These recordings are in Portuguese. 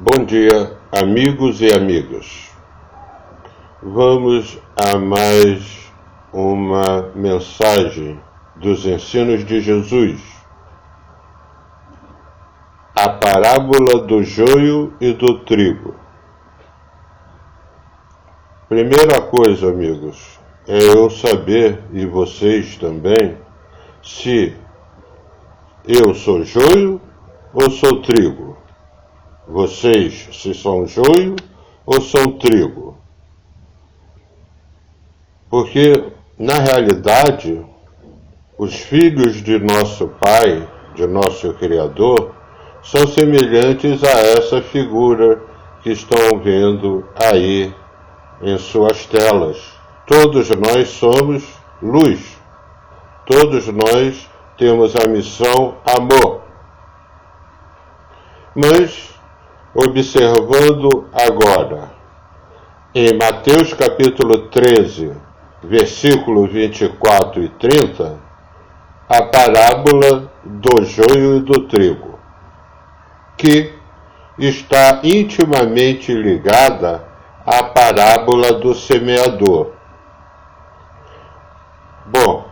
Bom dia, amigos e amigas. Vamos a mais uma mensagem dos ensinos de Jesus. A parábola do joio e do trigo. Primeira coisa, amigos, é eu saber, e vocês também, se eu sou joio ou sou trigo. Vocês, se são joio ou são trigo. Porque, na realidade, os filhos de nosso Pai, de nosso Criador, são semelhantes a essa figura que estão vendo aí em suas telas. Todos nós somos luz. Todos nós temos a missão amor. Mas, observando agora, em Mateus capítulo 13, versículo 24 e 30, a parábola do joio e do trigo, que está intimamente ligada à parábola do semeador. Bom,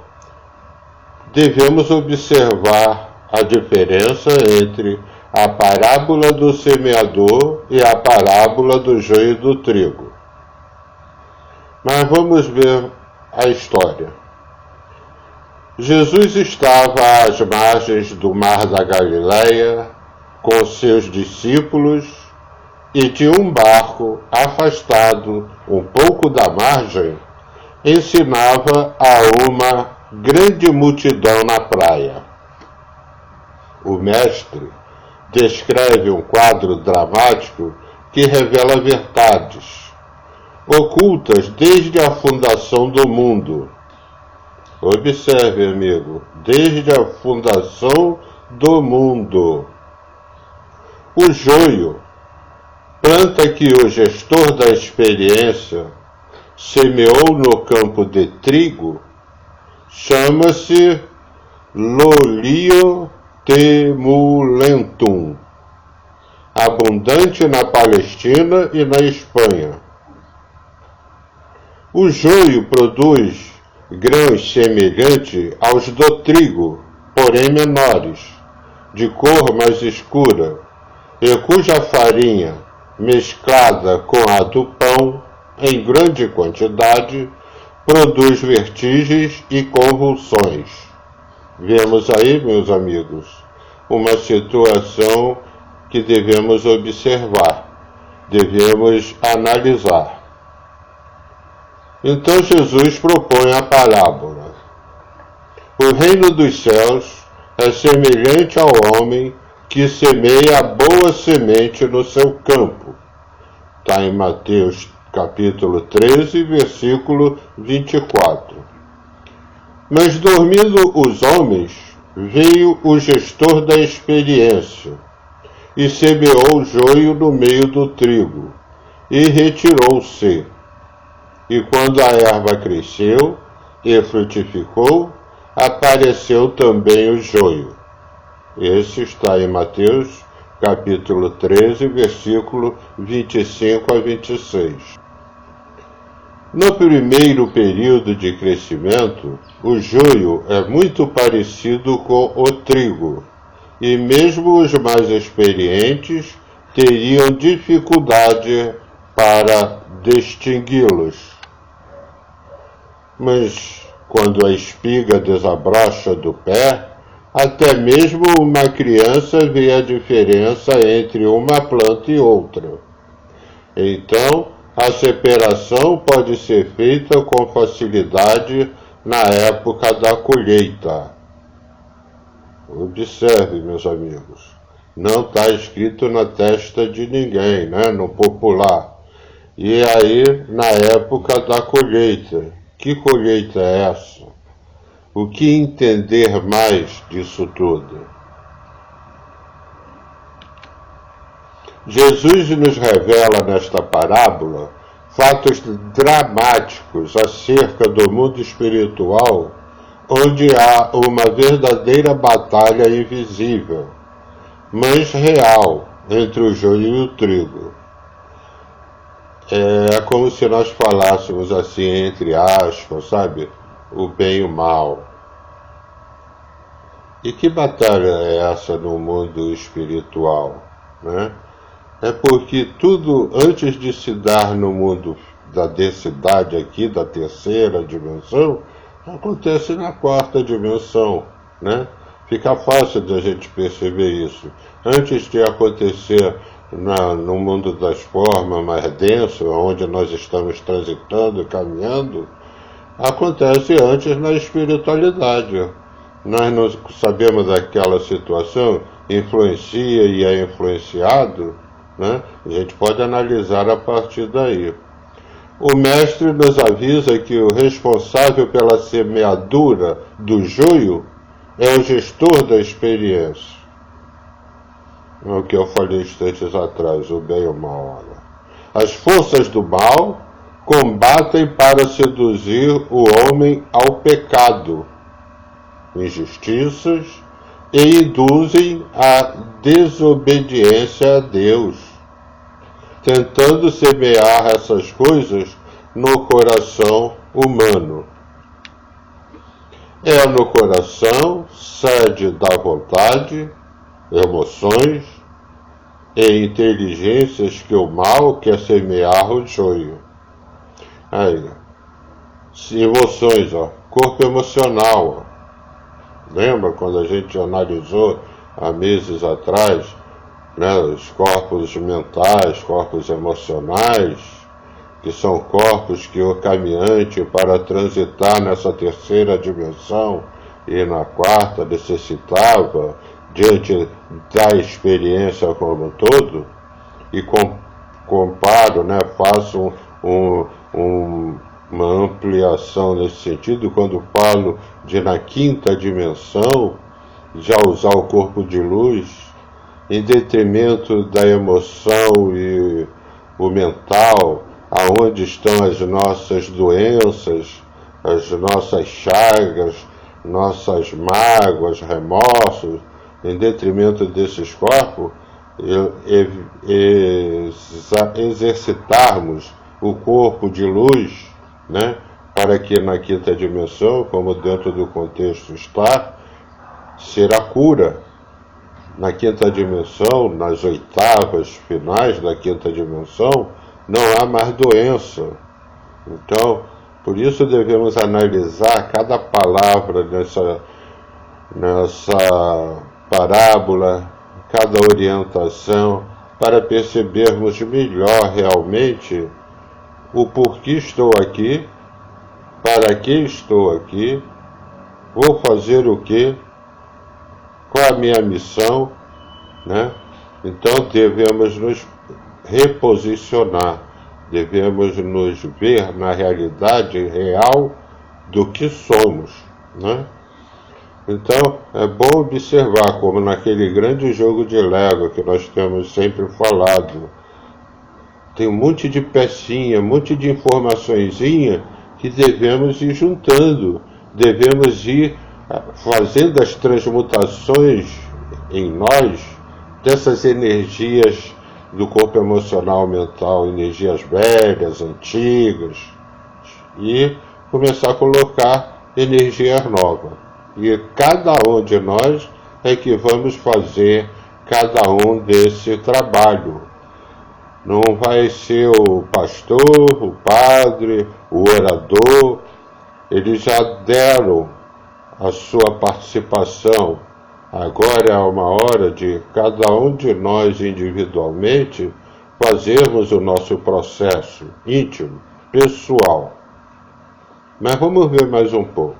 devemos observar a diferença entre a parábola do semeador e a parábola do joio e do trigo. Mas vamos ver a história. Jesus estava às margens do mar da Galileia com seus discípulos e de um barco afastado um pouco da margem ensinava a uma grande multidão na praia. O mestre descreve um quadro dramático que revela verdades ocultas desde a fundação do mundo. Observe, amigo, desde a fundação do mundo. O joio, planta que o gestor da experiência semeou no campo de trigo, chama-se Lolio temulentum, abundante na Palestina e na Espanha. O joio produz grãos semelhantes aos do trigo, porém menores, de cor mais escura, e cuja farinha, mesclada com a do pão, em grande quantidade, produz vertigens e convulsões. Vemos aí, meus amigos, uma situação que devemos observar, devemos analisar. Então Jesus propõe a parábola. O reino dos céus é semelhante ao homem que semeia a boa semente no seu campo. Está em Mateus capítulo 13, versículo 24. Mas dormindo os homens, veio o gestor da experiência, e semeou o joio no meio do trigo, e retirou-se. E quando a erva cresceu e frutificou, apareceu também o joio. Esse está em Mateus capítulo 13, versículo 25 a 26. No primeiro período de crescimento, o joio é muito parecido com o trigo, e mesmo os mais experientes teriam dificuldade para distingui-los. Mas, quando a espiga desabrocha do pé, até mesmo uma criança vê a diferença entre uma planta e outra. Então, a separação pode ser feita com facilidade na época da colheita. Observe, meus amigos, não está escrito na testa de ninguém, né, no popular. E aí, na época da colheita, que colheita é essa? O que entender mais disso tudo? Jesus nos revela nesta parábola fatos dramáticos acerca do mundo espiritual, onde há uma verdadeira batalha invisível, mas real, entre o joio e o trigo. É como se nós falássemos assim, entre aspas, sabe? O bem e o mal. E que batalha é essa no mundo espiritual, né? É porque tudo, antes de se dar no mundo da densidade aqui, da terceira dimensão, acontece na quarta dimensão, né? Fica fácil de a gente perceber isso. Antes de acontecer no mundo das formas mais denso, onde nós estamos transitando, caminhando, acontece antes na espiritualidade. Nós não sabemos daquela situação, influencia e é influenciado, né? A gente pode analisar a partir daí. O mestre nos avisa que o responsável pela semeadura do joio é o gestor da experiência. É o que eu falei instantes atrás, o bem e o mal. As forças do mal combatem para seduzir o homem ao pecado, injustiças, e induzem a desobediência a Deus, tentando semear essas coisas no coração humano. É no coração sede da vontade, emoções e inteligências que o mal quer semear o joio. Aí, emoções, corpo emocional. Lembra quando a gente analisou há meses atrás, né, os corpos mentais, corpos emocionais, que são corpos que o caminhante, para transitar nessa terceira dimensão e na quarta, necessitava, diante da experiência como um todo, e comparo, né, faço uma ampliação nesse sentido, quando falo de na quinta dimensão, já usar o corpo de luz, em detrimento da emoção e o mental, aonde estão as nossas doenças, as nossas chagas, nossas mágoas, remorsos, em detrimento desses corpos, exercitarmos o corpo de luz, né, para que na quinta dimensão, como dentro do contexto está, ser a cura. Na quinta dimensão, nas oitavas finais da quinta dimensão, não há mais doença. Então, por isso devemos analisar cada palavra nessa parábola, cada orientação, para percebermos melhor realmente o porquê estou aqui, para que estou aqui, vou fazer o quê, qual a minha missão, né? Então devemos nos reposicionar, devemos nos ver na realidade real do que somos, né? Então é bom observar como naquele grande jogo de Lego que nós temos sempre falado, tem um monte de pecinha, um monte de informaçõezinha que devemos ir juntando, devemos ir fazendo as transmutações em nós dessas energias do corpo emocional, mental, energias velhas, antigas, e começar a colocar energias novas. E cada um de nós é que vamos fazer cada um desse trabalho. Não vai ser o pastor, o padre, o orador, eles já deram a sua participação. Agora é uma hora de cada um de nós individualmente fazermos o nosso processo íntimo, pessoal. Mas vamos ver mais um pouco.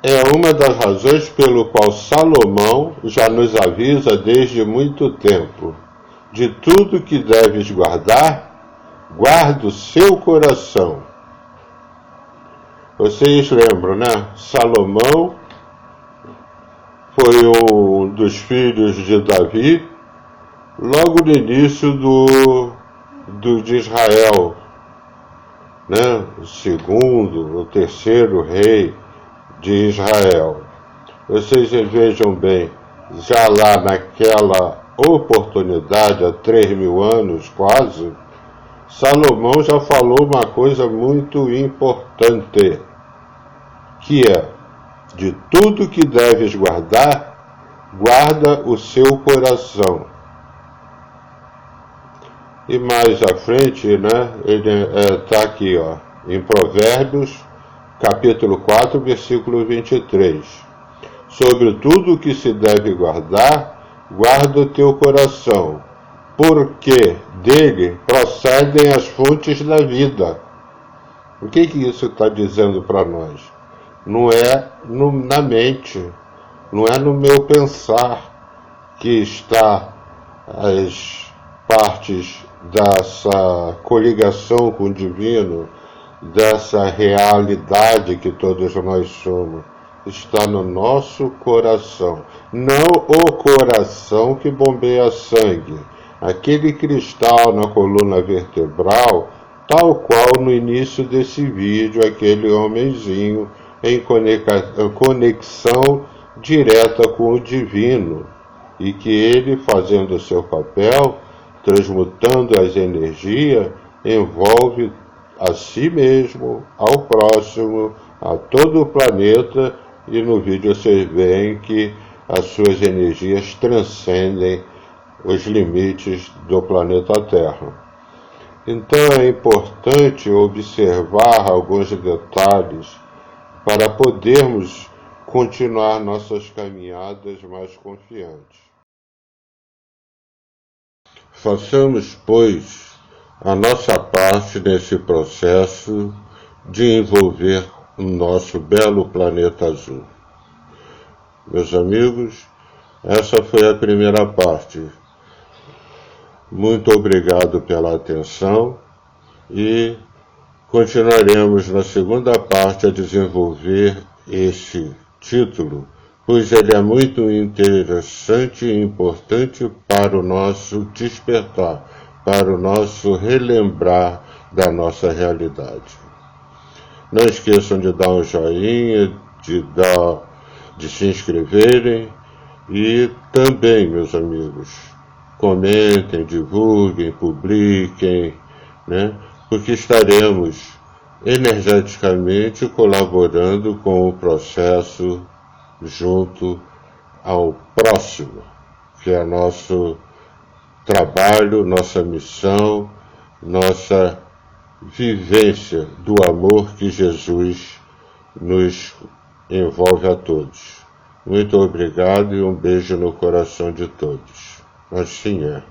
É uma das razões pelo qual Salomão já nos avisa desde muito tempo: de tudo que deves guardar, guarda o seu coração. Vocês lembram, né? Salomão foi um dos filhos de Davi, logo no início de Israel, né? O segundo, o terceiro rei de Israel. Vocês vejam bem, já lá naquela oportunidade, há 3.000 anos quase, Salomão já falou uma coisa muito importante, que é: de tudo que deves guardar, guarda o seu coração. E mais à frente, né, ele está aqui, ó, em Provérbios, capítulo 4, versículo 23. Sobre tudo que se deve guardar, guarda o teu coração, porque dele procedem as fontes da vida. O que isso está dizendo para nós? Não é na mente, não é no meu pensar que está as partes dessa coligação com o divino, dessa realidade que todos nós somos. Está no nosso coração. Não o coração que bombeia sangue, aquele cristal na coluna vertebral, tal qual no início desse vídeo, aquele homenzinho em conexão direta com o divino, e que ele, fazendo o seu papel, transmutando as energias, envolve a si mesmo, ao próximo, a todo o planeta, e no vídeo vocês veem que as suas energias transcendem os limites do planeta Terra. Então é importante observar alguns detalhes para podermos continuar nossas caminhadas mais confiantes. Façamos, pois, a nossa parte nesse processo de envolver o nosso belo planeta azul. Meus amigos, essa foi a primeira parte. Muito obrigado pela atenção e continuaremos na segunda parte a desenvolver este título, pois ele é muito interessante e importante para o nosso despertar, para o nosso relembrar da nossa realidade. Não esqueçam de dar um joinha, de se inscreverem e também, meus amigos, comentem, divulguem, publiquem, né? Porque estaremos energeticamente colaborando com o processo junto ao próximo, que é nosso trabalho, nossa missão, nossa vivência do amor que Jesus nos envolve a todos. Muito obrigado e um beijo no coração de todos. Assim é.